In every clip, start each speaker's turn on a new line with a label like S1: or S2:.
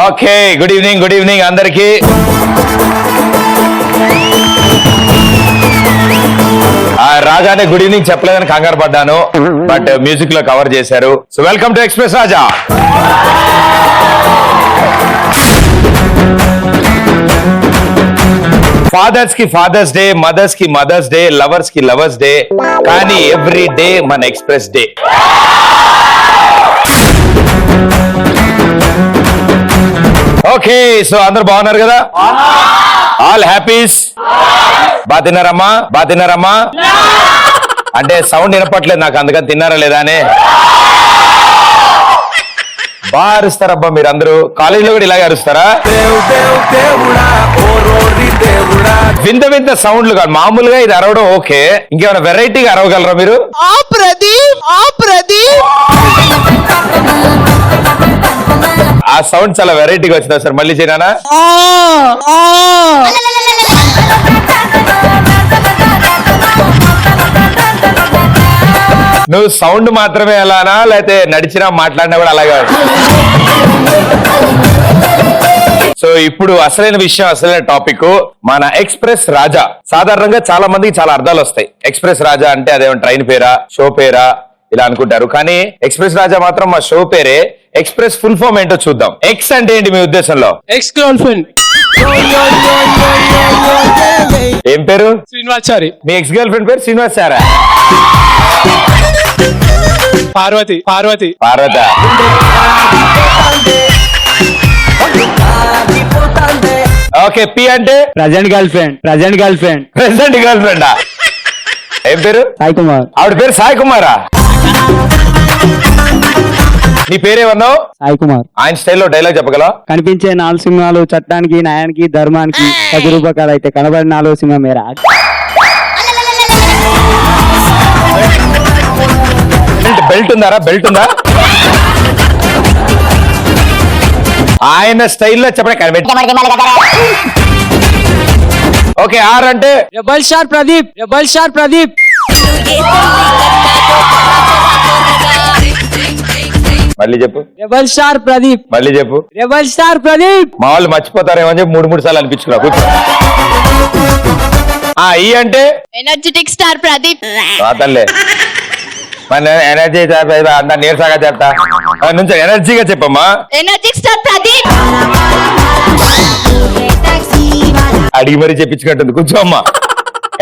S1: Okay, good evening అందరికి. రాజానే good evening చెప్పలేదని కంగారు పడ్డాను, బట్ మ్యూజిక్ లో కవర్ చేశారు. So welcome to express Raja. Fathers కి ఫాదర్స్ డే, మదర్స్ కి మదర్స్ డే, లవర్స్ కి లవర్స్ డే, కానీ ఎవ్రీ డే మన ఎక్స్ప్రెస్ డే. ఓకే, సో అందరు బాగున్నారు కదా? All happies? బాగా తిన్నారమ్మా? అంటే సౌండ్ వినపట్లేదు నాకు, అందుకని తిన్నారా లేదా అని. బాగా అరుస్తారబ్బా మీరు అందరూ. కాలేజీలో కూడా ఇలాగే అరుస్తారా? వింత వింత సౌండ్లు కాదు, మామూలుగా ఇది అరవడం ఓకే, ఇంకేమైనా వెరైటీగా అరవగలరా మీరు? ఆ సౌండ్ చాలా వెరైటీగా వచ్చిందా సార్? మళ్ళీ చేయనా? నువ్వు సౌండ్ మాత్రమే అలానా, లేకపోతే నడిచినా మాట్లాడినా కూడా అలాగే? సో ఇప్పుడు అసలైన విషయం, అసలైన టాపిక్ మన ఎక్స్ప్రెస్ రాజా. సాధారణంగా చాలా మందికి చాలా అర్థాలు వస్తాయి. ఎక్స్ప్రెస్ రాజా అంటే అదేమో ట్రైన్ పేరా, షో పేరా ఇలా అనుకుంటారు, కానీ ఎక్స్ప్రెస్ రాజా మాత్రం మా షో పేరే. ఎక్స్ప్రెస్ ఫుల్ ఫామ్ ఏంటో చూద్దాం. ఎక్స్ అంటే ఏంటి మీ ఉద్దేశంలో?
S2: Ex girl friend.
S1: ఏం పేరు?
S2: శ్రీనివాచారి.
S1: మీ ఎక్స్ గర్ల్ ఫ్రెండ్ పేరు శ్రీనివాచారా?
S2: పార్వతి.
S1: ఓకే, పి అంటే
S3: present girl friend.
S1: Present girl ఫ్రెండా? ఏం పేరు?
S3: సాయి కుమార్.
S1: ఆవిడ పేరు సాయి కుమారా? నీ పేరేమన్నావు?
S3: సాయి కుమార్.
S1: ఆయన స్టైల్లో డైలాగ్ చెప్పగలవా?
S3: కనిపించే 4 సింహాలు చట్టానికి, న్యాయానికి, ధర్మానికి రూపకాలు అయితే కనబడి 4వ సింహం మేరా.
S1: బెల్ట్ ఉందా? ఆయన స్టైల్లో చెప్పడం కనిపెట్టి. ఓకే, ఆర్ అంటే
S2: రెబల్ స్టార్ ప్రదీప్.
S1: మళ్ళీ చెప్పు.
S2: Rebel star Pradeep.
S1: మా వాళ్ళు మర్చిపోతారేమో అని చెప్పి 3 సార్లు అనిపించుకున్నా. కూర్చో. ఈ అంటే
S4: ఎనర్జెటిక్ స్టార్ ప్రదీప్.
S1: తల్లే మన ఎనర్జీ అంతా నీరసంగా చెప్తా నుంచి ఎనర్జీగా చెప్పమ్మా.
S4: Energetic star Pradeep.
S1: అడిగి మరీ చెప్పించుకుంటుంది. కూర్చో అమ్మా.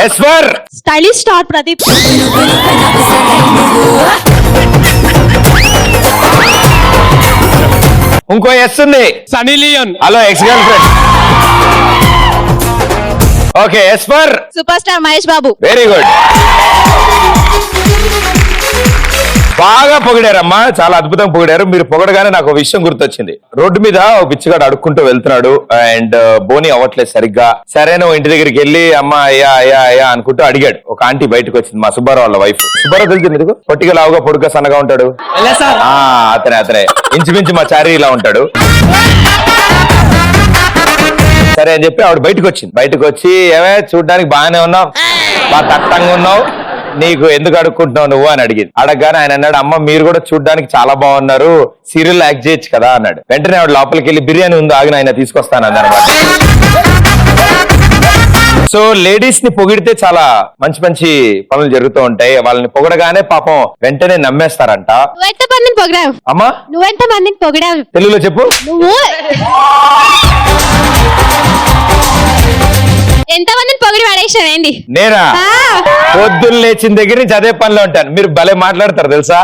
S1: S for
S4: stylish star Pradeep.
S1: ఇంకో ఎస్ ఉంది.
S2: Sunny Leone.
S1: Hello, ex girlfriend. Okay, S for
S4: super star Mahesh Babu.
S1: Very good. బాగా పొగిడారమ్మా, చాలా అద్భుతంగా పొగిడారు. మీరు పొగడగానే నాకు ఒక విషయం గుర్తొచ్చింది. రోడ్డు మీద ఒక పిచ్చిగాడు అడుక్కుంటూ వెళ్తున్నాడు అండ్ బోని అవ్వట్లేదు సరిగ్గా. సరే, నువ్వు ఇంటి దగ్గరికి వెళ్ళి అమ్మా అయ్యా అనుకుంటూ అడిగాడు. ఒక ఆంటీ బయటకు వచ్చింది, మా సుబ్బారావు వాళ్ళ వైఫ్. సుబ్బారావు తెలిసింది ఎందుకు? పొట్టిగా లావుగా పొడుగ్గా సన్నగా ఉంటాడు. అతనే ఇంచుమించు మా చారీ ఇలా ఉంటాడు. సరే అని చెప్పి ఆవిడ బయటకు వచ్చి ఏమే చూడ్డానికి బాగానే ఉన్నావు, బాగా దట్టంగా ఉన్నావు, నీకు ఎందుకు అడుక్కుంటున్నావు నువ్వు అని అడిగింది. అడగగానే ఆయన అన్నాడు, అమ్మ మీరు కూడా చూడ్డానికి చాలా బాగున్నారు, సీరియల్ యాక్ట్ చేయొచ్చు కదా అన్నాడు. వెంటనే ఆవిడ లోపలికి వెళ్ళి బిర్యానీ ఉంది ఆగిన ఆయన తీసుకొస్తాను అన్నమాట. సో లేడీస్ ని పొగిడితే చాలా మంచి మంచి పనులు జరుగుతూ ఉంటాయి. వాళ్ళని పొగడగానే పాపం వెంటనే నమ్మేస్తారంట.
S4: నువ్వెంతమందిని పొగిడావు
S1: అమ్మా?
S4: నువ్వెంతమందిని పొగిడావు
S1: తెలుగులో చెప్పు.
S4: నువ్వు ఎంతమందిని పొగిడి పడేసావేంది?
S1: నేనా? పొద్దున్న లేచిన దగ్గర నుంచి అదే పనిలో ఉంటాను. మీరు భలే మాట్లాడతారు తెలుసా?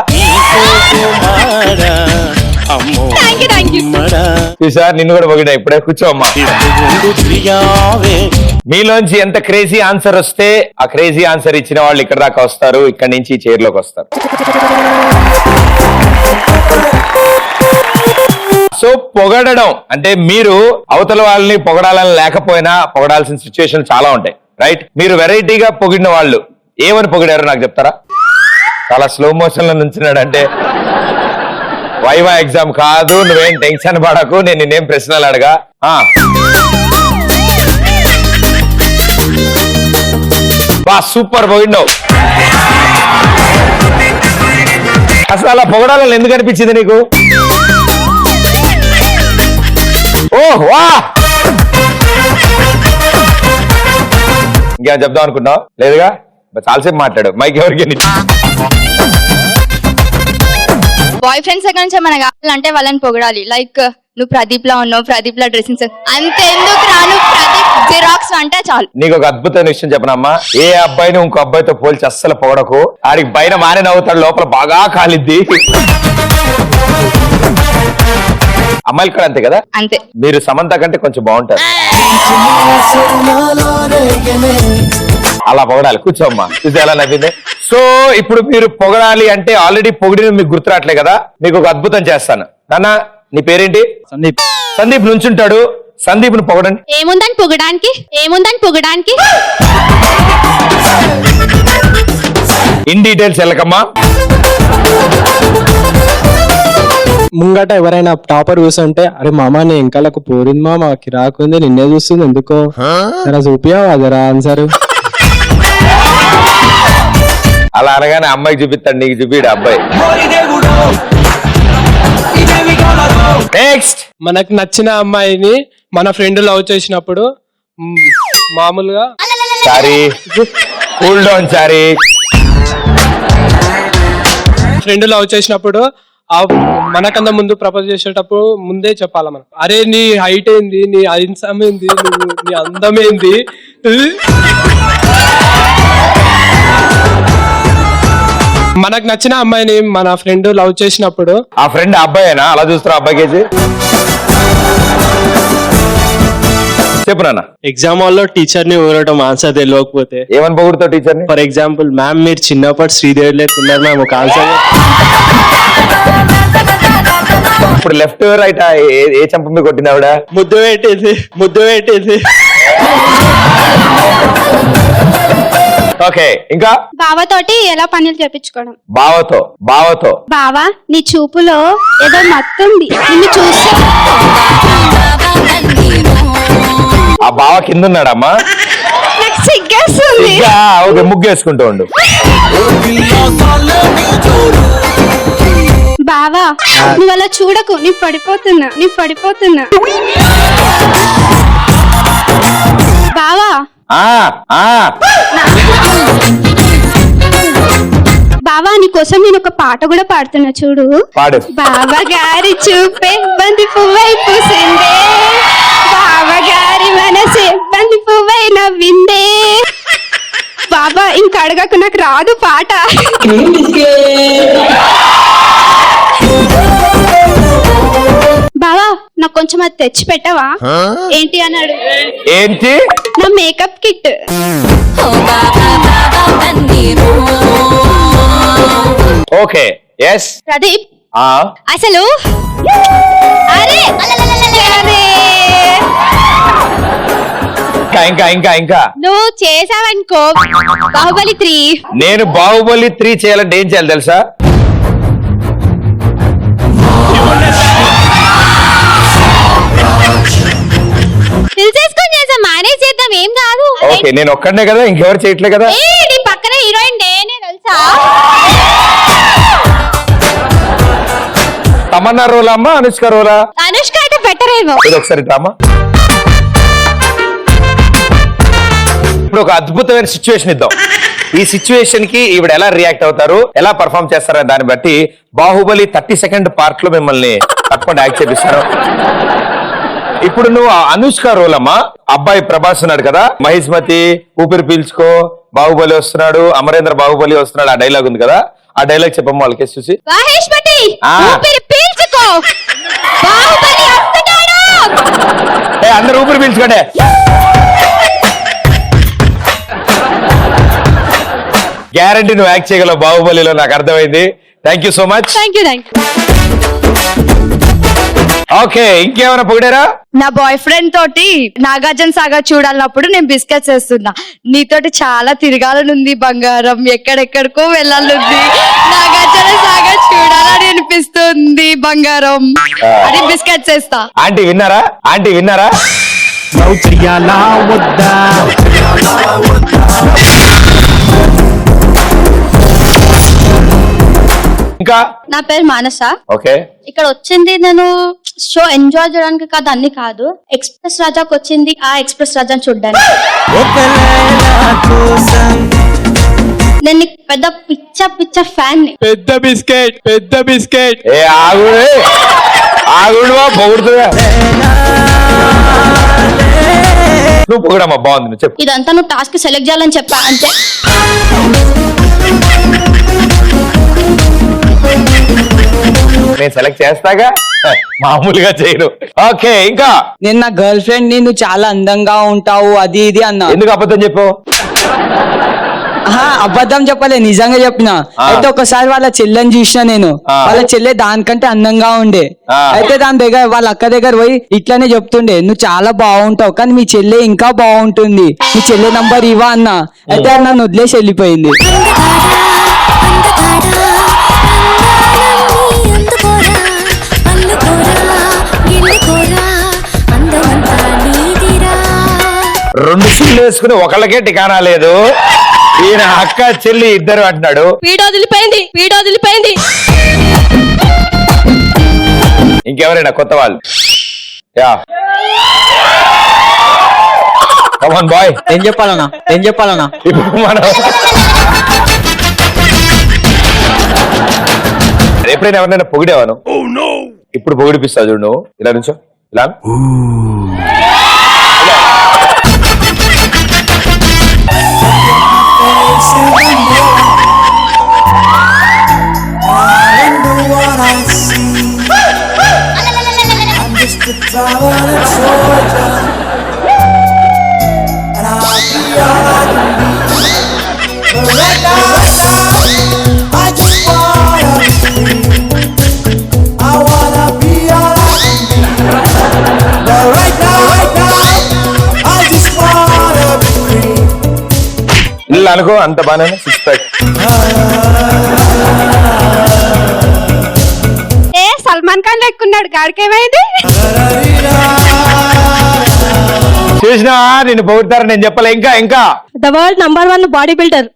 S1: చూసారు, నిన్ను కూడా పొగిడా ఇప్పుడే. కూర్చోమ్మా. మీలోంచి ఎంత క్రేజీ ఆన్సర్ వస్తే ఆ క్రేజీ ఆన్సర్ ఇచ్చిన వాళ్ళు ఇక్కడ దాకా వస్తారు, ఇక్కడ నుంచి ఈ చైర్ లోకి వస్తారు. సో పొగడడం అంటే మీరు అవతల వాళ్ళని పొగడాలని లేకపోయినా పొగడాల్సిన సిచ్యువేషన్ చాలా ఉంటాయి, రైట్? మీరు వెరైటీగా పొగిడిన వాళ్ళు ఏమని పొగిడారు నాకు చెప్తారా? చాలా స్లో మోషన్ లో నుంచున్నాడు అంటే వైవా ఎగ్జామ్ కాదు, నువ్వేం టెన్షన్ పడకు, నేను నిన్నేం ప్రశ్నలు అడగా. సూపర్ పొగిడినావు. అసలు అలా పొగడాలని ఎందుకు అనిపించింది నీకు? వా ఇంకా చెప్దాం అనుకున్నావు లేదుగా చాలాసేపు మాట్లాడు మైక్ ఎవరికి
S5: బాయ్ ఫ్రెండ్స్ దగ్గర నుంచి ఏమైనా కావాలంటే వాళ్ళని పొగడాలి. లైక్ నువ్వు ప్రదీప్ లా ఉన్నావు, ప్రదీప్ లా డ్రెస్సింగ్ సెన్స్ అంతెందుకు రాను, ప్రదీప్ జిరాక్స్ అంటే చాలు.
S1: నీకు ఒక అద్భుతమైన విషయం చెప్పనమ్మా, ఏ అబ్బాయిని ఇంకో అబ్బాయితో పోల్చి అస్సలు పొగడకు. ఆడికి పైన మానే నవ్వుతాడు, లోపల బాగా కాలిద్ది. అమ్మాయిలు కూడా అంతే కదా?
S5: అంతే.
S1: మీరు సమంత కంటే కొంచెం బాగుంటారు. అలా పొగడాలి. కూర్చోమ్మా, చూసి ఎలా నవ్వింది. సో ఇప్పుడు మీరు పొగడాలి అంటే ఆల్రెడీ పొగిడిన మీకు గుర్తు రావట్లే కదా, మీకు ఒక అద్భుతం చేస్తాను. నాన్న నీ పేరేంటి?
S3: సందీప్.
S1: సందీప్ నుంచుంటాడు, సందీప్ ను పొగడండి.
S4: ఏముందని పొగడానికి, ఏముందని పొగడానికి.
S1: In details వెళ్ళకమ్మా.
S6: ముంగట ఎవరైనా టాపర్ కూర్చుంటే అరే మామ నీ ఇంకలకు పోరింది మామ కిరాకుంది నిన్నే చూస్తుంది ఎందుకో జరా చూపియావా జరా ఆన్సర్.
S1: అలా అనగానే అమ్మాయికి చూపిస్తాడు, నీకు చూపిడు అబ్బాయి. నెక్స్ట్
S2: మనకు నచ్చిన అమ్మాయిని మన ఫ్రెండ్ లవ్ చేసినప్పుడు మామూలుగా
S1: sorry, cool down sorry.
S2: Friend love చేసినప్పుడు ఆ మనకన్నా ముందు ప్రపోజ్ చేసేటప్పుడు ముందే చెప్పాలి మనం, అరే నీ హైట్ ఏంది, నీ ఐన్సమ్ ఏంది, నీ అందం ఏంది. మనకు నచ్చిన అమ్మాయిని మన ఫ్రెండ్ లవ్ చేసినప్పుడు
S1: ఆ ఫ్రెండ్ అబ్బాయేనా? అలా చూస్తున్నా అబ్బాయికేసి చెప్పు నాన్న.
S6: ఎగ్జామ్ హాల్లో టీచర్ ని ఊరటం ఆన్సర్ తెలియకపోతే
S1: ఏమని పొగుడుతావు టీచర్ని?
S6: ఫర్ ఎగ్జాంపుల్ మ్యామ్ మీరు చిన్నప్పటి శ్రీదేవి లేకున్నారు మ్యామ్ ఒక ఆన్సర్.
S1: ఇప్పుడు లెఫ్ట్ రైట్ ఏ చంప మీద కొట్టింది ఆవిడ?
S6: ముద్దు పెట్టేసి ముద్దు పెట్టేసి.
S1: ఓకే, ఇంకా
S4: బావతోటి ఎలా పనులు చేపించుకోవడం.
S1: బావతో బావతో
S4: బావా నీ చూపులో ఏదో మత్తుంది, నిన్ను చూస్తే
S1: ఆ బావ కింద ఉన్నాడమ్మా.
S4: నాకు సిగ్గేస్తుంది.
S1: ఇంకా ఓకే, ముగ్గేసుకుంటూ ఉండు.
S4: బావా నువ్వు అలా చూడకు, నీ పడిపోతున్నా, నీ పడిపోతున్నా. బావా
S1: ఆ ఆ
S4: బావా నీ కోసం నేను ఒక పాట కూడా పాడుతున్నా చూడు.
S1: పాడు.
S4: బావా గారి చూపే బంతి పువ్వై పూసిందే, బావా గారి మనసే బంతి పువ్వై నవ్విందే. బాబా ఇంకా అడగకు, నాకు రాదు పాట. బావా నాకు కొంచెం అది తెచ్చి పెట్టవా? ఏంటి అన్నాడు?
S1: ఏంటి?
S4: నా makeup kit.
S1: Okay, yes
S4: Pradeep
S1: ఆ
S4: అసలు అరే అరే
S1: ఇంకా ఇంకా ఇంకా
S4: నువ్వు చేసావనుకో బాహుబలి 3.
S1: నేను బాహుబలి 3 చేయాలంటే ఏం చేయాలి తెలుసా?
S4: తెలిసేసుకొని చేసాం, మేనేజ్ చేద్దాం, ఏం కాదు.
S1: ఓకే, నేను ఒక్కడనే కదా, ఇంకెవరు చేయట్లే కదా.
S4: ఏ నీ పక్కన హీరోయిన్ నేనే తెలుసా?
S1: తమన్నా రోలా అమ్మా, అనుష్క రోలా?
S4: అనుష్క అయితే బెటర్ ఏమో.
S1: ఇది ఒకసారి డ్రామా. ఇప్పుడు ఒక అద్భుతమైన సిచ్యువేషన్ ఇద్దాం. ఈ సిచ్యువేషన్ కి ఈవిడ ఎలా రియాక్ట్ అవుతారు, ఎలా పర్ఫామ్ చేస్తారని దాన్ని బట్టి బాహుబలి 32nd పార్ట్ లో మిమ్మల్ని తప్పకుండా యాక్ట్ చేపిస్తారు. ఇప్పుడు నువ్వు అనుష్క రోల్ అమ్మా. అబ్బాయి ప్రభాస్ ఉన్నాడు కదా, మహిష్మతి, ఊపిరి పీల్చుకో, బాహుబలి వస్తున్నాడు, అమరేంద్ర బాహుబలి వస్తున్నాడు, ఆ డైలాగ్ ఉంది కదా, ఆ డైలాగ్ చెప్పమ్మా వాళ్ళకి చూసి.
S4: మహేష్మతి
S1: ఆ.
S4: ఊపిరి పీల్చుకో, బాహుబలి వస్తున్నాడు.
S1: అందరూ ఊపిరి పీల్చుకోండి. గ్యారంటీ నువ్వు యాక్ట్ చేయగలవు బాహుబలిలో, నాకు అర్థమైంది. Thank you so much.
S4: Thank you.
S1: Okay, ఇంకేమైనా పొగిడారా?
S5: నా బాయ్ ఫ్రెండ్ తోటి నాగార్జున సాగర్ చూడాలన్నప్పుడు నేను బిస్కెట్స్ వేస్తున్నా, నీతోటి చాలా తిరగాలనుంది బంగారం, ఎక్కడెక్కడికో వెళ్ళాలనుంది, నాగార్జున సాగర్ చూడాలని అనిపిస్తుంది బంగారం అని బిస్కెట్స్ వేస్తా.
S1: ఆంటీ విన్నారా? ఆంటీ విన్నారా? ఇంకా
S5: నా పేరు మానస.
S1: ఓకే,
S5: ఇక్కడ వచ్చింది నేను షో ఎంజాయ్ చేయడానికి కాదు, అన్ని కాదు. ఎక్స్ప్రెస్ రాజాకి వచ్చింది ఆ ఎక్స్ప్రెస్ రాజాని చూడ్డానికి. నేను నీకు పెద్ద పిచ్చ ఫ్యాన్ ని.
S2: పెద్ద బిస్కెట్
S1: ఏ ఆగుడు పొగుడుతుందా? నువ్వు పొగడమ్మా, బాగుంది, నువ్వు చెప్పు.
S5: ఇదంతా నువ్వు టాస్క్ సెలెక్ట్ చేయాలని చెప్పా అంతే.
S1: నేను సెలెక్ట్ చేస్తాగా, మామూలుగా చేయను. ఓకే, ఇంకా
S3: నేను నా గర్ల్ ఫ్రెండ్ ని నువ్వు చాలా అందంగా ఉంటావు అది ఇది అన్నా.
S1: ఎందుకు అబద్ధం చెప్పావు?
S3: అబద్ధం చెప్పలే, నిజంగా చెప్పిన. అయితే ఒకసారి వాళ్ళ చెల్లెని చూసిన నేను. వాళ్ళ చెల్లె దానికంటే అందంగా ఉండే. అయితే దాని దగ్గర వాళ్ళ అక్క దగ్గర పోయి ఇట్లానే చెప్తుండే, నువ్వు చాలా బాగుంటావు కానీ మీ చెల్లె ఇంకా బాగుంటుంది, మీ చెల్లె నంబర్ ఇవా అన్న. అయితే నన్ను వదిలేసి వెళ్ళిపోయింది.
S1: రెండు సీళ్ళు వేసుకుని ఒకళ్ళకే టికానా లేదు. ఈయన అక్క చెల్లి ఇద్దరు అంటున్నాడు.
S5: వీడియో వదిలిపోయింది.
S1: ఇంకెవరైనా కొత్త వాళ్ళు? Yeah, come on boy.
S3: ఏం చెప్పాలన్నా
S1: ఇప్పుడు మనం ఎప్పుడైనా ఎవరినైనా పొగిడేవాను? ఇప్పుడు పొగిడిపిస్తా చూడు. నువ్వు ఇలా నుంచో, ఇలా ఇలా అనుకో, అంత బాగానే 6 ప్యాక్.
S4: సల్మాన్ ఖాన్ లెక్కున్నాడు, గాడికి ఏమైంది?
S1: చూసినా, నిన్ను పొగుడతారని నేను చెప్పలే. ఇంకా
S5: the world number 1 body builder.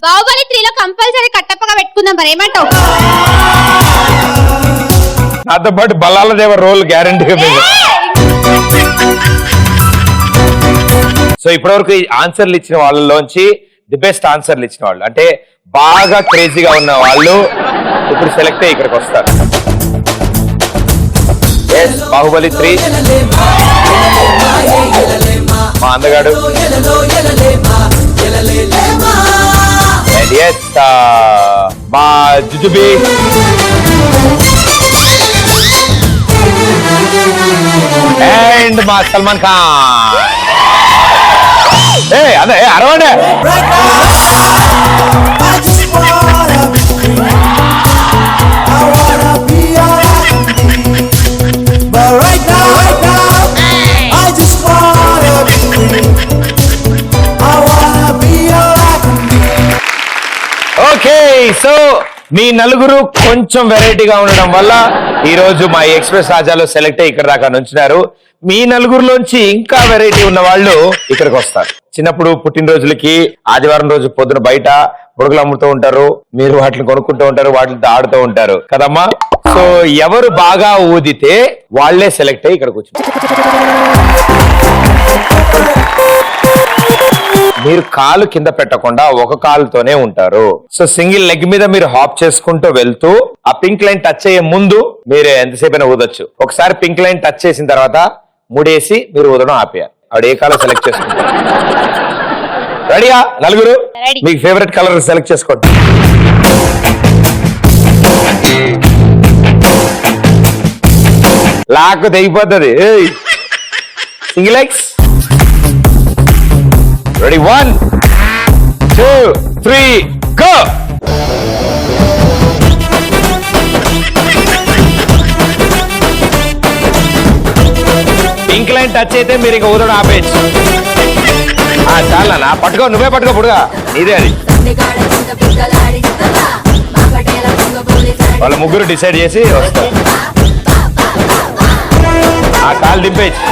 S4: Baahubali 3లో కంపల్సరీ కట్టప్పగా పెట్టుకుందాం, మరి ఏమంటావు?
S1: నాతో పాటు బల్లాల దేవ రోల్ గ్యారంటీగా మీద. సో ఇప్పటివరకు ఈ ఆన్సర్లు ఇచ్చిన వాళ్ళలోంచి ది బెస్ట్ ఆన్సర్లు ఇచ్చిన వాళ్ళు, అంటే బాగా క్రేజీగా ఉన్న వాళ్ళు ఇప్పుడు సెలెక్ట్ అయ్యి ఇక్కడికి వస్తారు. బాహుబలి 3 మా అందగాడు, మా జుజుబి, అండ్ మా సల్మాన్ ఖాన్. అదే అరవండి. ఓకే, సో మీ నలుగురు కొంచెం వెరైటీగా ఉండడం వల్ల ఈ రోజు మా ఎక్స్ప్రెస్ రాజాలో సెలెక్ట్ అయ్యి ఇక్కడ దాకా నుంచున్నారు. మీ నలుగురులోంచి ఇంకా వెరైటీ ఉన్న వాళ్ళు ఇక్కడికి వస్తారు. చిన్నప్పుడు పుట్టినరోజులకి ఆదివారం రోజు పొద్దున బయట బుడగలు అమ్ముతూ ఉంటారు, మీరు వాటిని కొనుక్కుంటూ ఉంటారు, వాటితో ఆడుతూ ఉంటారు కదమ్మా. సో ఎవరు బాగా ఊదితే వాళ్లే సెలెక్ట్ అయ్యి ఇక్కడికి వచ్చారు. మీరు కాలు కింద పెట్టకుండా ఒక కాలుతోనే ఉంటారు. సో సింగిల్ లెగ్ మీద మీరు హాప్ చేసుకుంటూ వెళ్తూ ఆ పింక్ లైన్ టచ్ అయ్యే ముందు మీరు ఎంతసేపైనా ఊదొచ్చు. ఒకసారి పింక్ లైన్ టచ్ చేసిన తర్వాత ముడేసి మీరు ఊదడం ఆపేయాలి. ఆవిడ ఏ కాలం సెలెక్ట్ చేసుకుంటారు. రెడీయా నలుగురు? మీకు ఫేవరెట్ కలర్ సెలెక్ట్ చేసుకోండి. లాక్ తెగిపోతుంది. Single legs ready, 1 2 3 go. Pink line touch అయితే మీరు ఇంకా ఊదడం ఆపేయచ్చు. చాలా నా పట్టుకో, నువ్వే పట్టుకో, పుడుగా నీదే అది. వాళ్ళ ముగ్గురు డిసైడ్ చేసి వస్తారు. ఆ కాలు దింపేయచ్చు.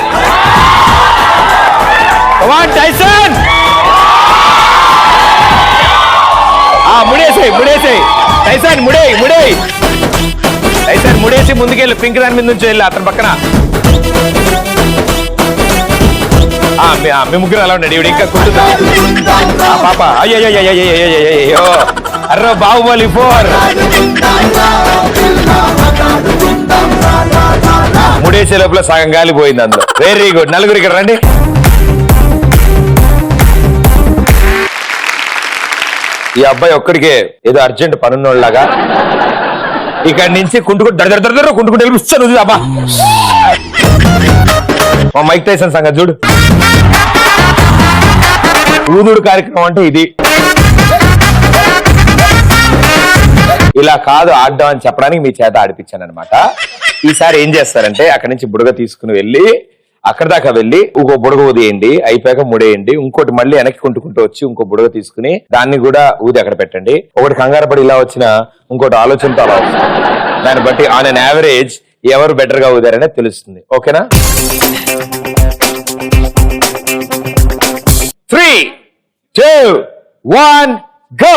S1: టైసన్ టైసన్ ముడేయ్ టైసన్ ముడేసి ముందుకెళ్ళి పింక్ దాని మీద నుంచి వెళ్ళి అతని పక్కన మీ ముగ్గురు అలా ఉన్నాడు. ఇవిడ ఇంకా కుట్టుతా పాప. అయ్యో అర్రో బాహుబలి 4 ముడేసే లోపల సగం గాలిపోయింది అందులో. Very good. నలుగురు ఇక్కడ రండి. ఈ అబ్బాయి ఒక్కడికే ఏదో అర్జెంట్ పనున్నోళ్ళలాగా ఇక్కడి నుంచి కుంటుకుంటూ దడ కుంటుకుంటూ వెళ్ళిస్తాను. అబ్బా మా మైక్ టైసన్ సంగతి చూడు. ఊదుడు కార్యక్రమం అంటే ఇది. ఇలా కాదు ఆడడం అని చెప్పడానికి మీ చేత ఆడిపించాను అనమాట. ఈసారి ఏం చేస్తారంటే అక్కడి నుంచి బుడగ తీసుకుని వెళ్ళి అక్కడి దాకా వెళ్ళి ఇంకో బుడగ ఊదేయండి, అయిపోయాక ముడేయండి. ఇంకోటి మళ్ళీ వెనక్కి కుంటుకుంటూ వచ్చి ఇంకో బుడగ తీసుకుని దాన్ని కూడా ఊది అక్కడ పెట్టండి. ఒకటి కంగారు పడి ఇలా వచ్చిన ఇంకోటి ఆలోచనతో అలా వస్తుంది. దాన్ని బట్టి ఆన్ అన్ యావరేజ్ ఎవరు బెటర్ గా ఊదారనే తెలుస్తుంది. ఓకేనా? 3, 2, 1 go.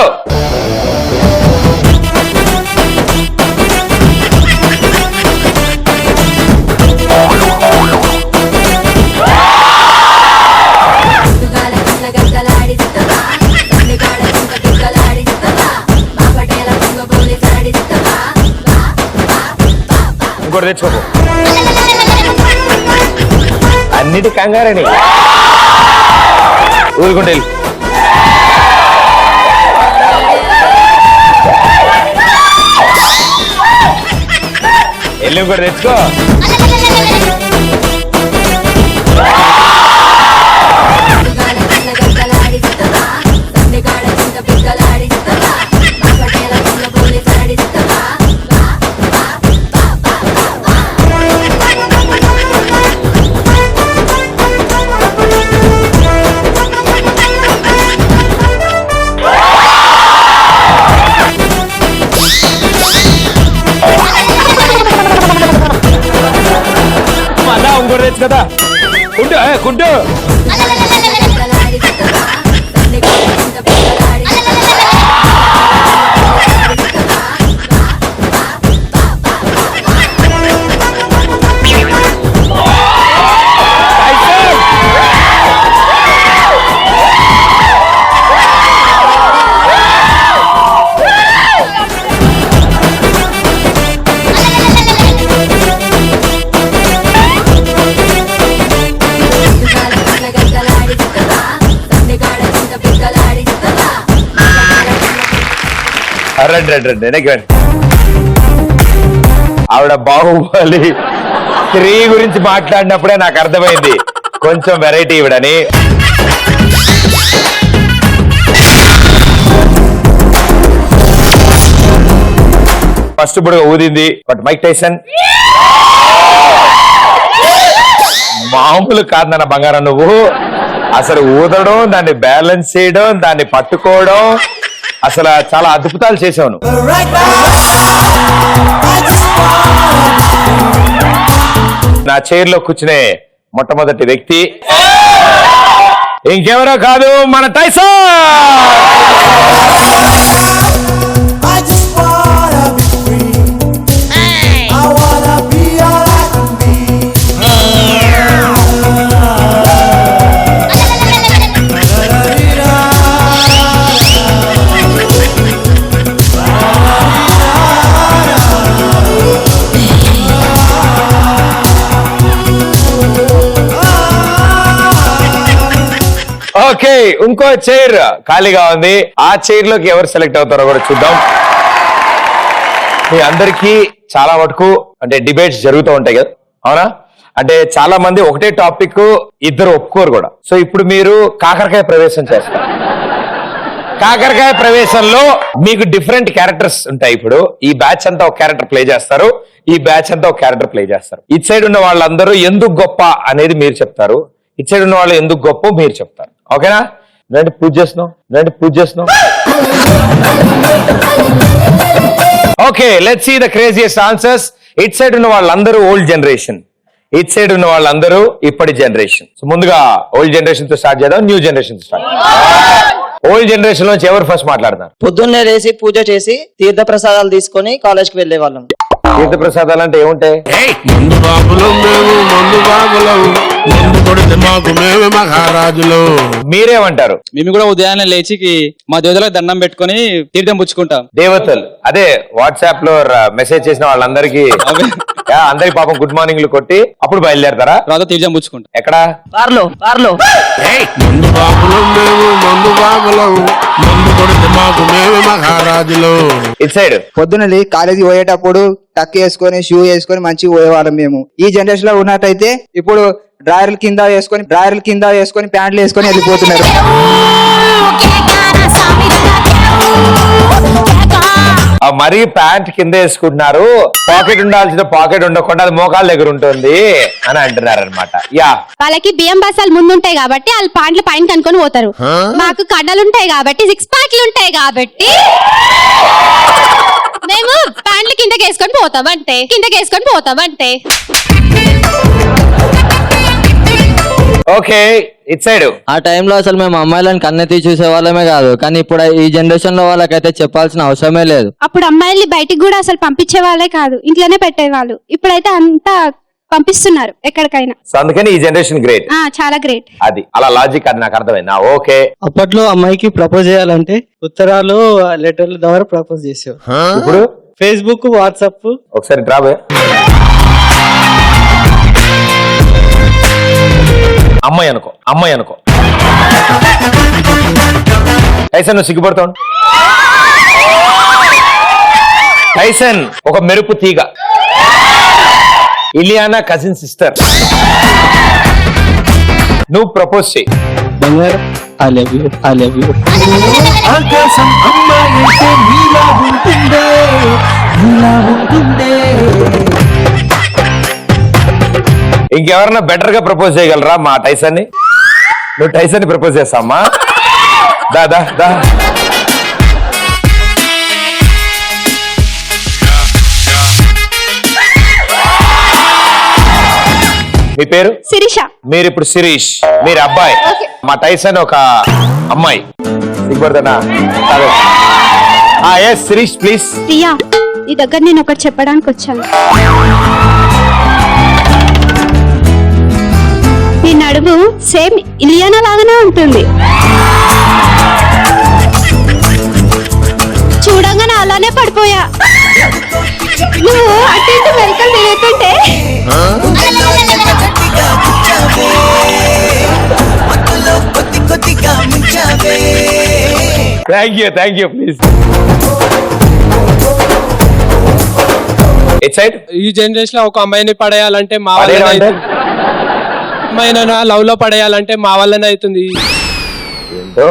S1: ఇంకోటి తెచ్చుకోకు. అన్నిటి కంగారని ఊరుకుంటే వెళ్ళి కూడా తెచ్చుకో. ఇంకోటి తెచ్చు కదా. కుంటు రండి. ఆవిడ బాహుబలి 3 గురించి మాట్లాడినప్పుడే నాకు అర్థమైంది కొంచెం వెరైటీ ఇవిడని. ఫస్ట్ బుడగ ఊదింది. బట్ మైక్ టైసన్ మామూలు కాదు నాన్న బంగారం. నువ్వు అసలు ఊదడం, దాన్ని బ్యాలెన్స్ చేయడం, దాన్ని పట్టుకోవడం, అసలు చాలా అద్భుతాలు చేసావు నువ్వు. నా చైర్లో కూర్చునే మొట్టమొదటి వ్యక్తి ఇంకెవరో కాదు, మన టైసన్. ఓకే, ఇంకో చైర్ ఖాళీగా ఉంది. ఆ చైర్ లోకి ఎవరు సెలెక్ట్ అవుతారో కూడా చూద్దాం. మీ అందరికీ చాలా మటుకు అంటే డిబేట్స్ జరుగుతూ ఉంటాయి కదా, అవునా? అంటే చాలా మంది ఒకటే టాపిక్ ఇద్దరు ఒప్పుకోరు కూడా. సో ఇప్పుడు మీరు కాకరకాయ ప్రవేశం చేస్తారు. కాకరకాయ ప్రవేశంలో మీకు డిఫరెంట్ క్యారెక్టర్స్ ఉంటాయి. ఇప్పుడు ఈ బ్యాచ్ అంతా ఒక క్యారెక్టర్ ప్లే చేస్తారు, ఈ బ్యాచ్ అంతా ఒక క్యారెక్టర్ ప్లే చేస్తారు. ఇటు సైడ్ ఉన్న వాళ్ళందరూ ఎందుకు గొప్ప అనేది మీరు చెప్తారు, ఇటు సైడ్ ఉన్న వాళ్ళు ఎందుకు గొప్ప మీరు చెప్తారు. ఓకేనా? రండి పూజ చేస్తున్నాం. Okay, let's see the craziest answers. It side ఉన్న వాళ్ళందరూ ఓల్డ్ జనరేషన్, ఇట్ సైడ్ ఉన్న వాళ్ళందరూ ఇప్పటి జనరేషన్. సో ముందుగా ఓల్డ్ జనరేషన్ తో స్టార్ట్ చేద్దాం, న్యూ జనరేషన్ తో స్టార్ట్. ఓల్డ్ జనరేషన్ నుంచి ఎవరు ఫస్ట్ మాట్లాడుతున్నారు?
S7: పొద్దున్నే లేసి పూజ చేసి తీర్థ ప్రసాదాలు తీసుకొని కాలేజ్కి వెళ్లే వాళ్ళం.
S1: తీర్థ ప్రసాదాలు అంటే ఏముంటాయి?
S8: మందు బాబులం మేము, మందు బాబులం, మందు కొడితే మాకు మేమే మహారాజులు.
S1: మీరేమంటారు?
S9: మేము కూడా ఉదయాన్నే లేచి మా దేవతలకు దండం పెట్టుకొని తీర్థం పుచ్చుకుంటాం.
S1: దేవతలు అదే వాట్సాప్ లో మెసేజ్ చేసిన వాళ్ళందరికీ అందరికి పాపం గుడ్ మార్నింగ్లు కొట్టి అప్పుడు బయలుదేరతారా?
S9: తర్వాత తీర్థం పుచ్చుకుంటాం.
S1: ఎక్కడ?
S7: కార్లో
S8: మందు బాబులం మేము, మందు బాబులం, మందు కొడితే మాకు మేమే మహారాజులు.
S1: ఇట్ సైడ్
S10: పొద్దున కాలేజీ పోయేటప్పుడు టక్ వేసుకొని షూ వేసుకొని మంచిగా పోయేవాళ్ళం మేము. ఈ జనరేషన్ లో ఉన్నట్టయితే ఇప్పుడు డ్రాయర్ల కింద వేసుకొని ప్యాంట్లు వేసుకొని వెళ్ళిపోతున్నారు.
S1: మరీ ప్యాంట్ కింద వేసుకుంటున్నారు, పాకెట్ ఉండాల్సిన పాకెట్ ఉండకుండా అది మోకాళ్ళ దగ్గర ఉంటుంది అని అంటున్నారు అనమాట. యా,
S4: వాళ్ళకి బియ్యం బస్సాలు ముందుంటాయి కాబట్టి వాళ్ళు పాండ్లు పైన కనుకొని పోతారు. మాకు కడ్డలు ఉంటాయి కాబట్టి, 6 ప్యాక్లు ఉంటాయి కాబట్టి మేము ప్యాంట్లు కిందకి వేసుకొని పోతాం అంటే.
S1: ఓకే, ఇట్ సైడ్
S7: ఆ టైంలో అసలు మేము అమ్మాయిలను కన్నెత్తి చూసే వాళ్ళమే కాదు, కానీ ఇప్పుడు ఈ జనరేషన్ లో వాళ్ళకైతే చెప్పాల్సిన అవసరమే లేదు.
S4: అప్పుడు అమ్మాయిల్ని బయటికి కూడా అసలు పంపించే వాళ్ళే కాదు, ఇంట్లోనే పెట్టేవాళ్ళు. ఇప్పుడైతే అంతా పంపిస్తున్నారు ఎక్కడికైనా.
S1: సో అందుకని ఈ జనరేషన్ గ్రేట్.
S4: చాలా గ్రేట్.
S1: అది అలా లాజిక్, అది నాకు అర్థమైంది. ఓకే,
S6: అప్పట్లో అమ్మాయికి ప్రపోజ్ చేయాలంటే ఉత్తరాలు లెటర్ల ద్వారా ప్రపోజ్ చేసేవారు.
S1: ఇప్పుడు
S6: ఫేస్బుక్, వాట్సాప్.
S1: ఒకసారి డ్రాబే అమ్మాయి అనుకో టైసన్, నువ్వు సిగ్గుపడతావు. టైసన్ ఒక మెరుపు తీగ, ఇలియానా కజిన్ సిస్టర్. నువ్వు ప్రపోజ్ చేయి.
S6: బంగారు ఐ లవ్ యూ.
S10: ఆకాశం అమ్మాయి నీలా ఉంటుందే.
S1: ఇంకెవరన్నా బెటర్ గా ప్రపోజ్ చేయగలరా మా టైసన్ ని? నువ్వు టైసన్ ని ప్రపోజ్ చేస్తావమ్మా? దా దా దా. మీ పేరు?
S4: శిరీష.
S1: మీరు ఇప్పుడు శిరీష్, మీరు అబ్బాయి. మా టైసన్ ఒక అమ్మాయి. సిగ్గుపడతానా? Yes Shirish please.
S4: ప్రియా, నీ దగ్గర నేను ఒకటి చెప్పడానికి వచ్చాను. నీ నడుము సేమ్ ఇలియానా లాగానే ఉంటుంది. చూడంగానే అలానే పడిపోయా. నువ్వు అటు ఇటు మెలకలు తిరుగుతుంటే
S1: thank you please. It side
S2: ఈ జనరేషన్ లో ఒక అమ్మాయిని పడేయాలంటే మా వల్లనే అవుతుంది. అమ్మాయిని లవ్ లో పడేయాలంటే మా వల్లనే అవుతుంది.
S1: ఏంటో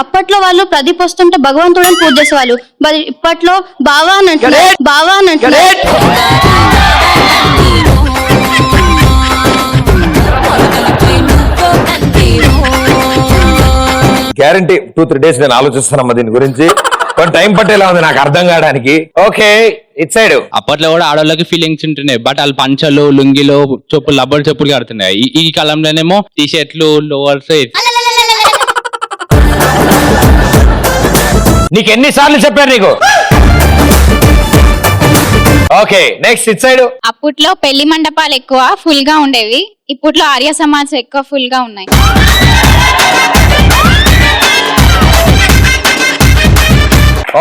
S5: అప్పట్లో వాళ్ళు ప్రదీప్ వస్తుంటే భగవంతుడిని పూజ చేసేవాళ్ళు. ఇప్పట్లో బావా అని అంటున్నారు.
S1: గ్యారంటీ 2-3 days నేను ఆలోచిస్తానమ్మా దీని గురించి. కొంచెం టైం పట్టేలా ఉంది నాకు అర్థం కావడానికి. ఓకే, ఇట్ సైడ్
S9: అప్పట్లో కూడా ఆడవాళ్ళకి ఫీలింగ్స్ ఉంటున్నాయి, బట్ వాళ్ళు పంచలు, లుంగిలు, చెప్పులు, రబ్బర్ చెప్పులు కడుతున్నాయి. ఈ కాలంలోనేమో టీ షర్ట్లు, లోవర్స్.
S1: నీకు ఎన్నిసార్లు చెప్పారు నీకు? Okay, next it side.
S4: అప్పట్లో పెళ్లి మండపాలు ఎక్కువ ఫుల్ గా ఉండేవి. ఇప్పట్లో ఆర్య సమాజ్ ఎక్కువ ఫుల్ గా ఉన్నాయి.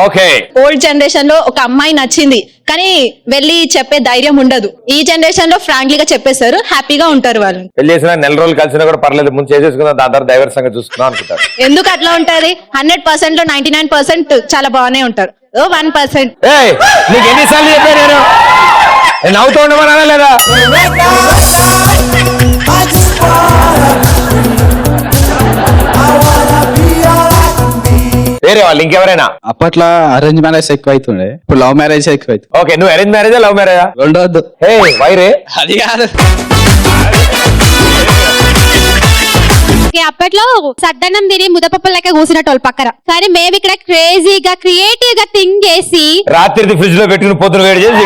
S1: ఓకే,
S5: ఓల్డ్ జనరేషన్ లో ఒక అమ్మాయి నచ్చింది కానీ వెళ్ళి చెప్పే ధైర్యం ఉండదు. ఈ జనరేషన్ లో ఫ్రాంక్లీగా చెప్పేశారు, హ్యాపీగా ఉంటారు వాళ్ళు.
S1: పెళ్లి చేసిన నెల రోజులు కలిసినా కూడా పర్లేదు, ముందు చేసేసుకుందాం, దాని తర్వాత డైవర్స్ సంగతి చూసుకుందాం అనుకుంటారు.
S5: ఎందుకు అట్లా ఉంటది? 100% లో 99% చాలా బాగానే ఉంటారు. 1%.
S1: నీకు ఎన్నిసార్లు చెప్పాను నేను నవ్వుతూ ఉండమన్నా లేదా? వేరే వాళ్ళు ఇంకెవరైనా?
S9: అప్పట్లో అరేంజ్ మ్యారేజ్ ఎక్కువ అవుతుండే, ఇప్పుడు లవ్ మ్యారేజ్ ఎక్కువ అవుతుంది.
S1: ఓకే, నువ్వు అరేంజ్ మ్యారేజా లవ్ మ్యారేజా?
S9: రెండవద్దు.
S1: హే వైరే
S9: అది కాదు.
S4: అప్పట్లో సద్దన్నం తిని ముదపప్పు లెక్క కూసినట్టు పక్కన, కానీ మేము ఇక్కడ క్రేజీగా క్రియేటివ్ గా థింక్ చేసి
S1: రాత్రి ఫ్రిడ్జ్ లో పెట్టుకుని పొద్దున వేడి చేసి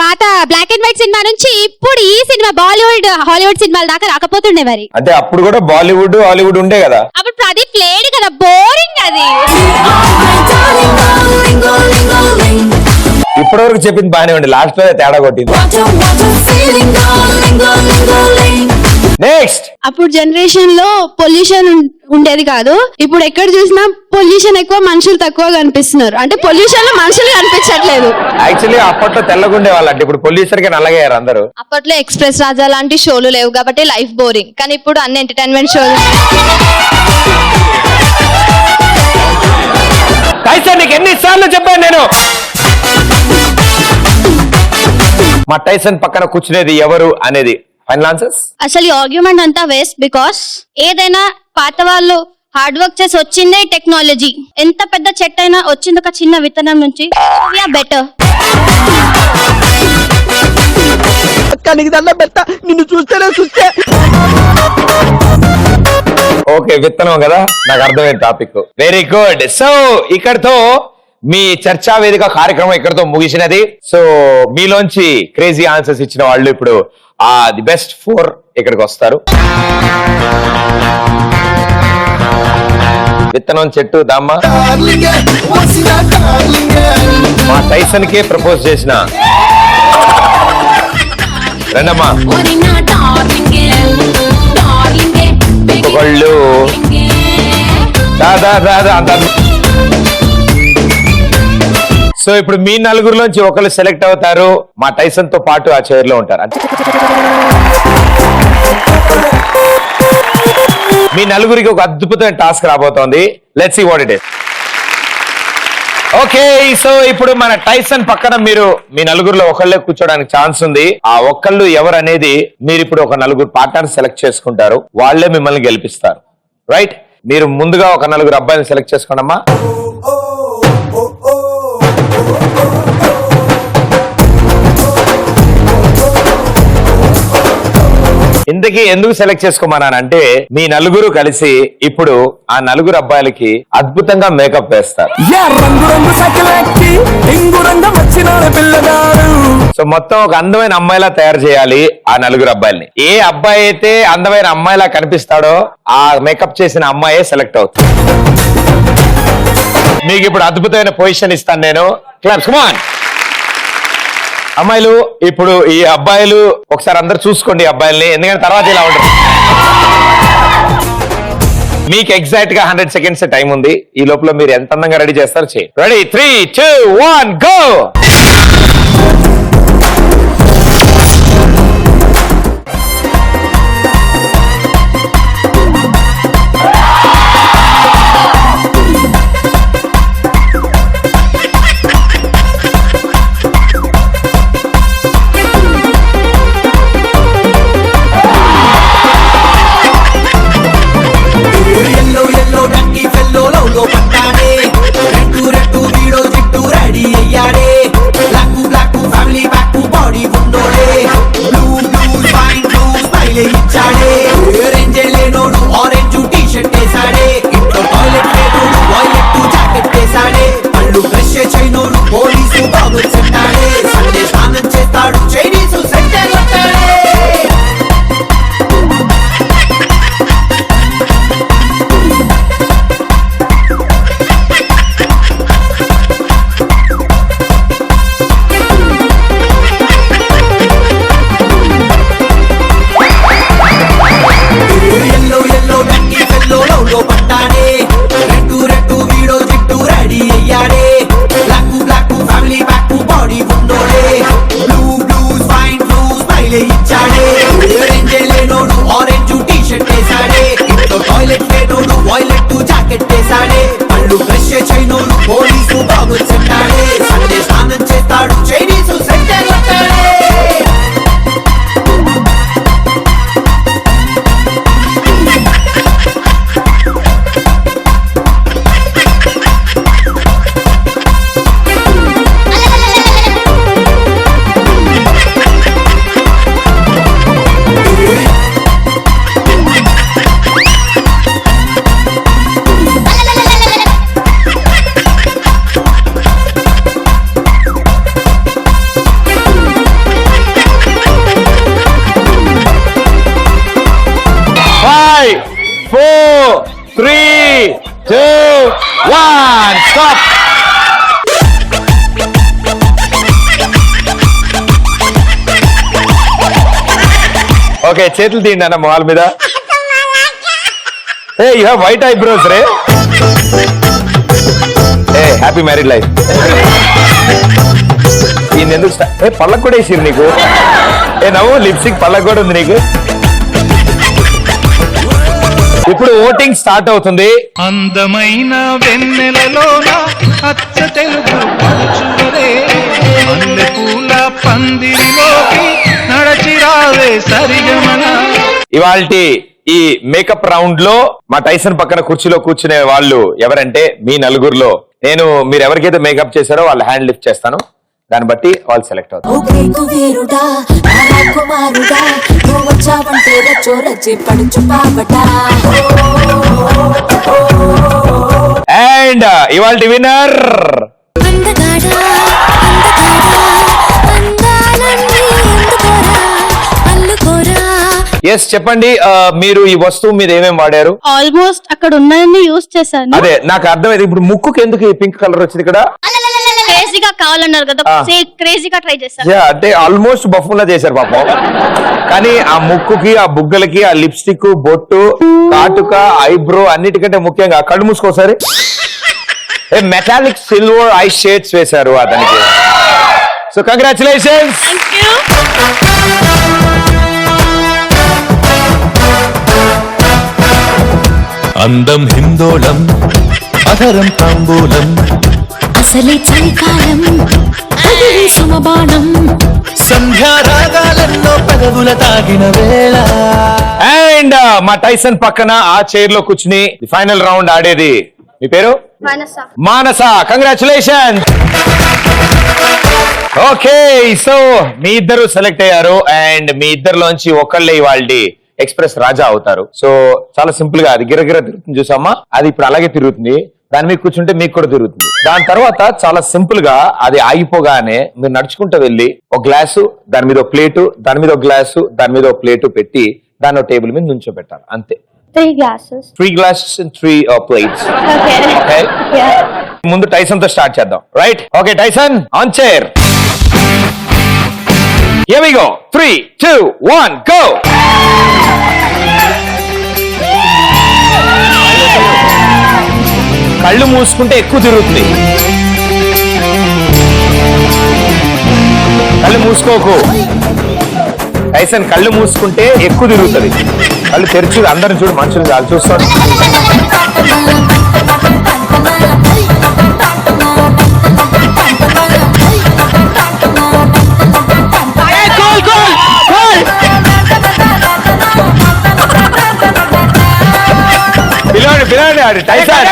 S4: పాత బ్లాక్ అండ్ వైట్ సినిమా నుంచి ఇప్పుడు ఈ సినిమా బాలీవుడ్ హాలీవుడ్ సినిమాల దాకా రాకపోతుండే మరి.
S1: అంటే అప్పుడు కూడా బాలీవుడ్ హాలీవుడ్ ఉండే కదా.
S4: అప్పుడు ప్రదీప్ లేడు కదా, బోరింగ్ అది.
S1: ఇప్పటివరకు చెప్పింది బాగానే ఉండి, లాస్ట్ లో తేడా కొట్టింది. నెక్స్ట్,
S4: అప్పుడు జనరేషన్ లో పొల్యూషన్ ఉండేది కాదు, ఇప్పుడు ఎక్కడ చూసినా పొల్యూషన్ ఎక్కువ, మనుషులు తక్కువ కనిపిస్తున్నారు. అంటే పొల్యూషన్ లో మనుషులు కనిపించట్లేదు.
S1: యాక్చువల్లీ అప్పట్లో తెల్లగుండే వాళ్ళంటే ఇప్పుడు పొల్యూషన్ కి నల్లగయ్యారు అందరూ.
S5: అప్పట్లో ఎక్స్ప్రెస్ రాజా లాంటి షోలు లేవు కాబట్టి లైఫ్ బోరింగ్, కానీ ఇప్పుడు అన్ని ఎంటర్టైన్మెంట్ షోలు.
S1: టైసన్ నీకు ఎన్నిసార్లు చెప్పాను నేను, మా టైసన్ పక్కన కూర్చునేది ఎవరు అనేది. Final answers.
S4: అసలు ఈ ఆర్గ్యుమెంట్ అంతా వేస్ట్. బికాస్ ఏదైనా పాత వాళ్ళు హార్డ్ వర్క్ చేసి వచ్చిందే టెక్నాలజీ. ఎంత పెద్ద చెట్టు అయినా వచ్చింది ఒక చిన్న విత్తనం నుంచి. బెటర్.
S3: నిన్ను చూస్తేనే చూస్తే
S1: ఓకే, విత్తనం కదా, నాకు అర్థమైన టాపిక్. Very good. సో ఇక్కడతో మీ చర్చా వేదిక కార్యక్రమం ఇక్కడతో ముగిసినది. సో మీలోంచి క్రేజీ ఆన్సర్స్ ఇచ్చిన వాళ్ళు ఇప్పుడు ది బెస్ట్ 4 ఇక్కడికి వస్తారు. విత్తనం చెట్టు దామ్మ మా టైసన్ కే ప్రపోజ్ చేసిన రండమ్మా. ఇంకొకళ్ళు దాదా అంత. సో ఇప్పుడు మీ నలుగురిలోంచి ఒకళ్ళు సెలెక్ట్ అవుతారు, మా టైసన్ తో పాటు ఆ చైర్ లో ఉంటారు. మీ నలుగురికి ఒక అద్భుతమైన టాస్క్ రాబోతోంది. Let's see what it is. Okay, so ఇప్పుడు మన టైసన్ పక్కన మీరు మీ నలుగురిలో ఒకళ్ళే కూర్చోడానికి ఛాన్స్ ఉంది. ఆ ఒక్కళ్ళు ఎవరు అనేది మీరు ఇప్పుడు ఒక నలుగురు పార్ట్నర్ సెలెక్ట్ చేసుకుంటారు, వాళ్లే మిమ్మల్ని గెలిపిస్తారు. రైట్, మీరు ముందుగా ఒక నలుగురు అబ్బాయిని సెలెక్ట్ చేసుకోండమ్మా. ఇంతకీ ఎందుకు సెలెక్ట్ చేసుకోమన్నానంటే మీ నలుగురు కలిసి ఇప్పుడు ఆ నలుగురు అబ్బాయిలకి అద్భుతంగా మేకప్ వేస్తారు. సో మొత్తం ఒక అందమైన అమ్మాయిలా తయారు చేయాలి ఆ నలుగురు అబ్బాయిల్ని. ఏ అబ్బాయి అయితే అందమైన అమ్మాయిలా కనిపిస్తాడో ఆ మేకప్ చేసిన అమ్మాయే సెలెక్ట్ అవుతుంది. మీకు ఇప్పుడు అద్భుతమైన పొజిషన్ ఇస్తాను నేను. Claps, come on. అమ్మాయిలు ఇప్పుడు ఈ అబ్బాయిలు ఒకసారి అందరు చూసుకోండి ఈ అబ్బాయిల్ని, ఎందుకంటే తర్వాత ఇలా ఉంటుంది. మీకు ఎగ్జాక్ట్ గా 100 seconds టైం ఉంది. ఈ లోపల మీరు ఎంత అందంగా రెడీ చేస్తారు చేయండి. Ready, 3, 2, 1 go. 5, 4, 3, 2, 1. Stop. ఓకే, చేతులు తీయండి అన్న మొహాల మీద. ఏ యూ హ్యావ్ వైట్ ఐబ్రోస్ రే. A happy married life. ఈయన ఎందుకు పళ్ళకు కూడా వేసిరు నీకు? ఏ నవ్వు, లిప్స్టిక్ పళ్ళకు కూడా ఉంది నీకు. ఇప్పుడు ఓటింగ్ స్టార్ట్ అవుతుంది.
S11: అందమైన వెన్నెలలోన అచ్చ తెలుగు పడుచువరే మల్లెపూల పందిరిలోకి నడచిరావే సరిగమన.
S1: ఇవాల్టి ఈ మేకప్ రౌండ్ లో మా టైసన్ పక్కన కుర్చీలో కూర్చునే వాళ్ళు ఎవరంటే మీ నలుగురులో నేను మీరు ఎవరికైతే మేకప్ చేశారో వాళ్ళ హ్యాండ్ లిఫ్ట్ చేస్తాను. దాన్ని బట్టి వాళ్ళు సెలెక్ట్ అవుతారు. అండ్ ఇవాల్టి విన్నర్ ఎస్ చెప్పండి, మీరు ఈ వస్తువు మీద ఏమేమి వాడారు?
S4: ఆల్మోస్ట్ అక్కడ ఉన్నాయని యూజ్ చేశాను.
S1: అదే నాకు అర్థమైంది. ఇప్పుడు ముక్కుకి ఎందుకు ఈ పింక్ కలర్ వచ్చింది ఇక్కడ?
S4: క్రేజీగా కావాలన్నారు కదా, క్రేజీగా ట్రై చేశాను.
S1: అంటే ఆల్మోస్ట్ బఫుల్లా చేశారు పాపం. కానీ ఆ ముక్కుకి, ఆ బుగ్గలకి, ఆ లిప్స్టిక్, బొట్టు, కాటుక, ఐబ్రో అన్నిటికంటే ముఖ్యంగా కళ్ళు మూసుకోసారి మెటాలిక్ సిల్వర్ ఐ షేడ్స్ వేశారు అతనికి. So congratulations.
S11: అందం హిందోళం అధరం తాంబూలం
S4: అసలే చలికాలం సుమబాణం
S11: సంధ్యారాగాలెన్నో పెదవుల తాగిన వేళ.
S1: అండ్ మా టైసన్ పక్కన ఆ చైర్ లో కూర్చుని ఫైనల్ రౌండ్ ఆడేది మీ పేరు? మానస. కంగ్రాచులేషన్. ఓకే, సో మీ ఇద్దరు సెలెక్ట్ అయ్యారు అండ్ మీ ఇద్దరులోంచి ఒకళ్ళే ఇవాళ ఎక్స్ప్రెస్ రాజా అవుతారు. సో చాలా సింపుల్ గా అది గిరగిర తిరుగుతుంది చూసామా, అది ఇప్పుడు అలాగే తిరుగుతుంది. దాని మీద కూర్చుంటే మీకు కూడా తిరుగుతుంది. దాని తర్వాత చాలా సింపుల్ గా అది ఆగిపోగానే మీరు నడుచుకుంటూ వెళ్ళి ఒక గ్లాసు, దాని మీద ఒక ప్లేటు, దాని మీద ఒక గ్లాసు, దాని మీద ఒక ప్లేటు పెట్టి దాన్ని ఒక టేబుల్ మీద నుంచో పెట్టాలి. అంతే.
S4: 3 glasses.
S1: 3 glasses and 3 plates. Okay. ముందు టైసన్ తో స్టార్ట్ చేద్దాం. Right? Okay Tyson, on chair. Here we go. 3, 2, 1, go. కళ్ళు మూసుకుంటే ఎక్కువ తిరుగుతుంది. కళ్ళు మూసుకోకు టైసన్. కళ్ళు మూసుకుంటే ఎక్కువ తిరుగుతుంది. కళ్ళు తెరిచి అందరిని చూడు, మనుషులు చాలు చూస్తాడు. పిలవండి పిలవండి ఆడు టైసన్.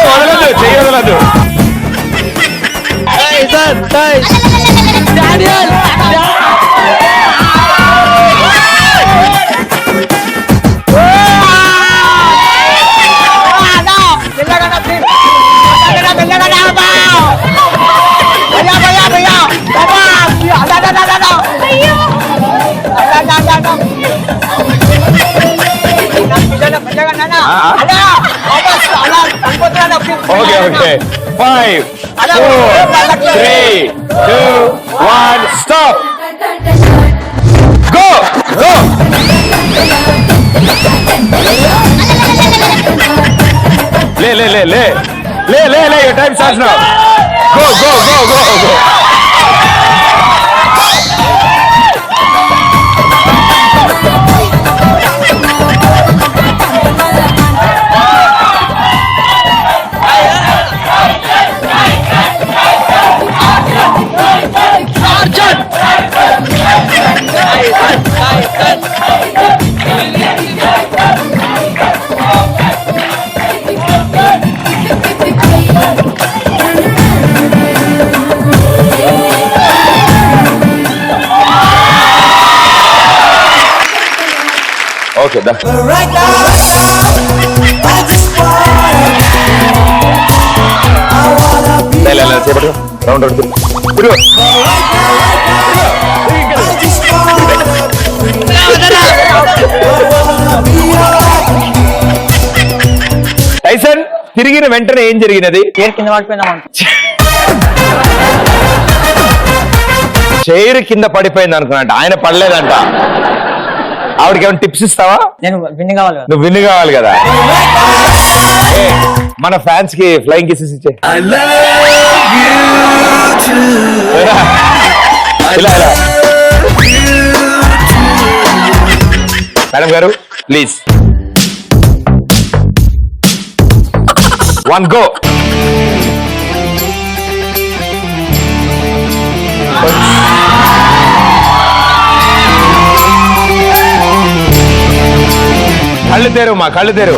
S1: వదలదు, చెయ్యి వదలదు. Okay okay 5, 4, 3, 2, 1 stop. Go go. లే లే లే లే లే లే లే your time starts now. Go go go go go. Okay, done. Round. తిరిగిన వెంటనే ఏం జరిగినది?
S3: కింద పడిపోయినా
S1: చైర్ కింద పడిపోయింది అనుకున్నట్ట, ఆయన పడలేదంట. ఆవిడకి ఏమైనా టిప్స్ ఇస్తావా?
S3: నేను విన్ కావాలి.
S1: నువ్వు విన్ కావాలి కదా. ఏ, మన ఫ్యాన్స్ కి ఫ్లైయింగ్ కిసెస్ ఇచ్చే. ఇలా మేడం గారు ప్లీజ్ 1 go. కళ్ళు తెరు మా కళ్ళు తెరు.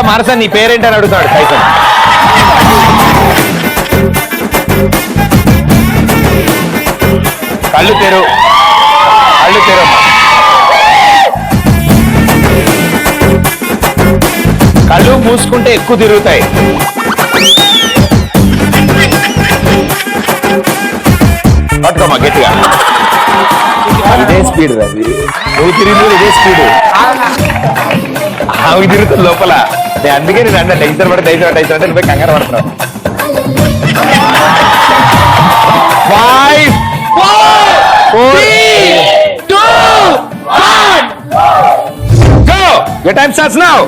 S1: మానస నీ పేరేంటని అడుగుతాడు కైసన్. కళ్ళు తెరు, కళ్ళు తెరు. కళ్ళు మూసుకుంటే ఎక్కువ తిరుగుతాయి. పట్టుకోమా గట్టిగా. ఇదే స్పీడ్ రవి, నువ్వు తిరిగి ఇదే స్పీడ్. ఆమె తిరుగుతుంది లోపల. నేను అందుకే నేను అన్న టెన్షన్ పడితే టెన్షన్ నువ్వు కంగారు పడుతున్నావు. 5 4 3 2 1 go. Your time starts now.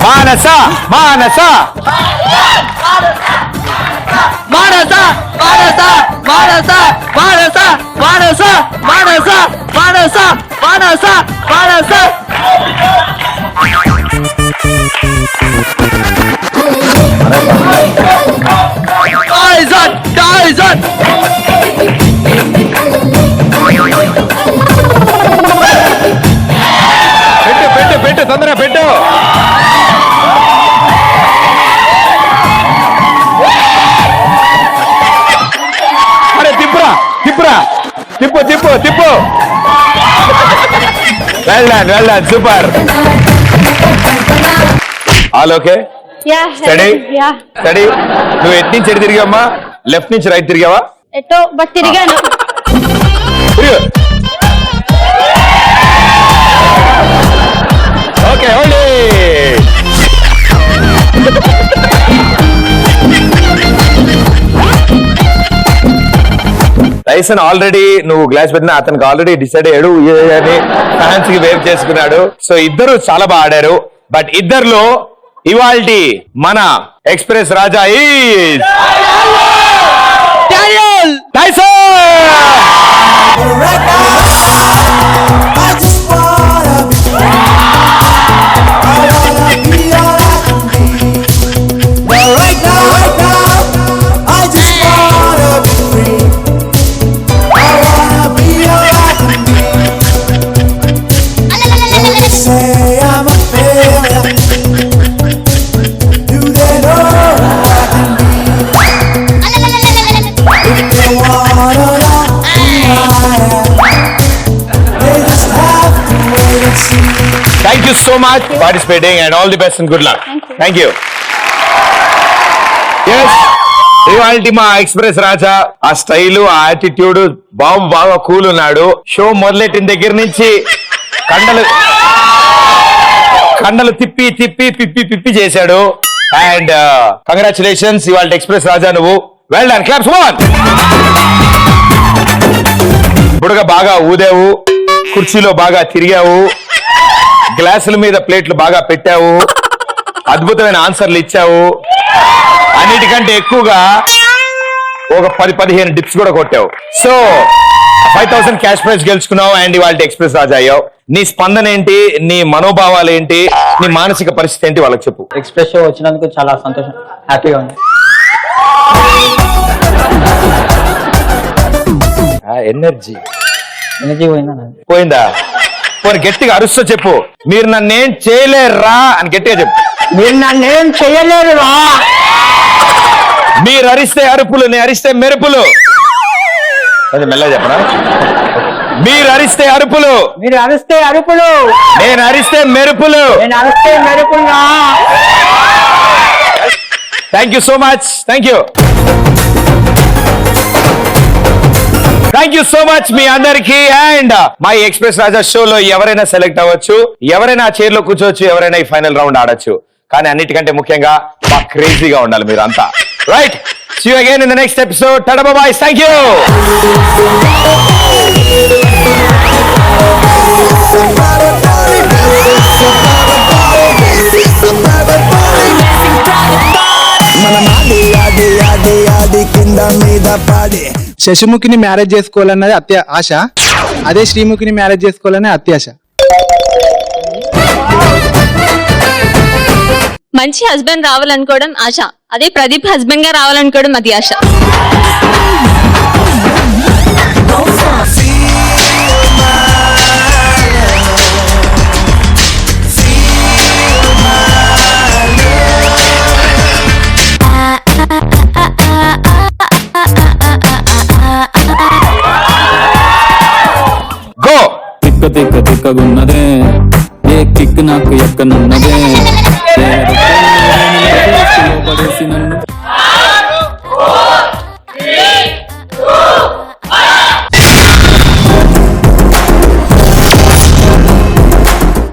S1: Manasa Manasa
S7: Manasa Manasa Manasa Manasa Manasa Manasa Manasa Manasa Manasa. Tyson Tyson
S1: పెట్టు పెట్టు పెట్టు తొందరగా పెట్టు. అరే తిప్పురా తిప్పురా తిప్పు తిప్పు తిప్పు. Well done super. All okay? Study study. నువ్వు ఎటు నుంచి ఎటు తిరిగావమ్మా? లెఫ్ట్ నుంచి రైట్ తిరిగావా?
S4: ఎటో బట్ తిరిగాను.
S1: Okay only. టైసన్ ఆల్రెడీ నువ్వు గ్లాస్ పెట్టినా అతనికి ఆల్రెడీ డిసైడ్ అయ్యాడు అని ఫ్యాన్స్ కి వేవ్ చేసుకున్నాడు. సో ఇద్దరు చాలా బాగా ఆడారు. బట్ ఇద్దర్లో ఇవాల్టి మన express Raja is Tyson. Thank you so much for participating and all the best and good luck. Thank you. Yes. ఇవాల్టి మా ఎక్స్ప్రెస్ రాజా ఆ స్టైల్ ఆ యాటిట్యూడ్ బాగా కూల్ ఉన్నాడు. షో మొదలెట్టిన దగ్గర నుంచి కండలు తిప్పి తిప్పి పిప్పి పిప్పి చేశాడు. అండ్ కంగ్రాచులేషన్స్ ఇవాల్టి ఎక్స్ప్రెస్ రాజా, నువ్వు వెల్ డన్. Claps on. బుడగ బాగా ఊదావు, కుర్చీలో బాగా తిరిగావు, గ్లాసుల మీద ప్లేట్లు బాగా పెట్టావు, అద్భుతమైన ఆన్సర్లు ఇచ్చావు. అన్నిటికంటే ఎక్కువగా ఒక 10-15 డిప్స్ కూడా కొట్టావు. సో 5000 క్యాష్ ప్రైజ్ గెలుచుకున్నావు అండ్ ఇవాళ ఎక్స్ప్రెస్ రాజా అయ్యావు. నీ స్పందన ఏంటి, నీ మనోభావాలు ఏంటి, నీ మానసిక పరిస్థితి ఏంటి వాళ్ళకి చెప్పు.
S3: ఎక్స్ప్రెస్ షో వచ్చినందుకు చాలా సంతోషం, హ్యాపీగా ఉంది.
S1: ఎనర్జీ
S3: పోయిందా?
S1: పోయిందా? పోనీ గట్టిగా అరుస్తో చెప్పు, మీరు నన్నేం చేయలేరురా అని గట్టిగా చెప్పు.
S3: మీరు నన్నేం చేయలేరు రా.
S1: మీరు అరిస్తే అరుపులు, నేను అరిస్తే మెరుపులు. కొంచెం మెల్లగా చెప్పనా? మీరు అరిస్తే అరుపులు,
S3: మీరు అరిస్తే అరుపులు,
S1: నేను అరిస్తే మెరుపులు.
S3: నేను అరిస్తే మెరుపులు రా.
S1: Thank you so much. Thank you so much మీ అందరికి. అండ్ మై ఎక్స్ప్రెస్ రాజా షోలో ఎవరైనా సెలెక్ట్ అవ్వచ్చు, ఎవరైనా ఆ చైర్ లో కూర్చోవచ్చు, ఎవరైనా ఈ ఫైనల్ రౌండ్ ఆడొచ్చు. కానీ అన్నిటికంటే ముఖ్యంగా బాగా క్రేజీగా ఉండాలి మీరు అంతా. Right, see you again in the next episode. Tata bye bye. Thank you.
S6: శశిముఖిని మ్యారేజ్ చేసుకోవాలన్నది అత్య ఆశ, అదే శ్రీముఖిని మ్యారేజ్ చేసుకోవాలనే అత్యాశ.
S5: మంచి హస్బెండ్ రావాలనుకోవడం ఆశ, అదే ప్రదీప్ హస్బెండ్ గా రావాలనుకోవడం అది ఆశ.
S1: గో.
S11: తిక్క తిక్క తిక్కగున్నదే, ఏ కిక్ నాకు ఎక్కనున్నదే, పడేసి నన్ను